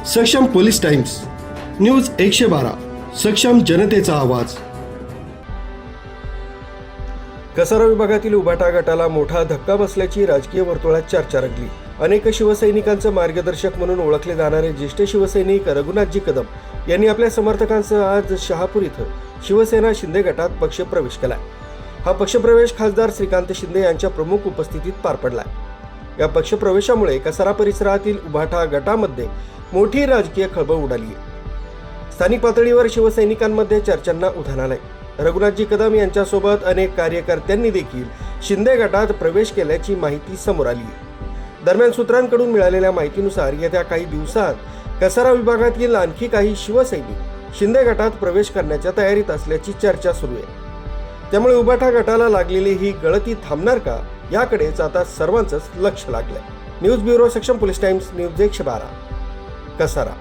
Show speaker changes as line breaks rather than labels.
सक्षम police times news 112 सक्षम जनतेचा आवाज।
कसारा विभागातील उभाटा गटाला मोठा धक्का बसल्याची राजकीय वर्तुळात चर्चा रंगली। अनेक शिवसैनिकांचे मार्गदर्शक म्हणून ओळखले जाणारे ज्येष्ठ शिवसैनिक रघुनाथजी कदम यांनी आपल्या समर्थकांसह आज शहापूर इथं शिवसेना शिंदे गटात पक्षप्रवेश केला। हा पक्षप्रवेश खासदार श्रीकांत शिंदे यांच्या प्रमुख उपस्थितीत पार पडला। या पक्षप्रवेशामुळे कसारा परिसरातील उभाटा गटामध्ये मोठी राजकीय खळबळ उडाली आहे। स्थानिक पातळीवर शिवसैनिकांमध्ये चर्चांना उधाण आलंय। रघुनाथजी कदम यांच्यासोबत अनेक कार्यकर्त्यांनी देखील शिंदे गटात प्रवेश केल्याची माहिती समोर आली आहे। दरम्यान सूत्रांकडून मिळालेल्या माहितीनुसार येत्या काही दिवसात कसारा विभागातील आणखी काही शिवसैनिक शिंदे गटात प्रवेश करण्याच्या तयारीत असल्याची चर्चा सुरू आहे। त्यामुळे उभाटा गटाला लागलेली ही गळती थांबणार का याकडेच आता सर्वांचंच लक्ष लागलंय। न्यूज ब्युरो सक्षम पोलीस टाइम्स न्यूज 112 कसारा।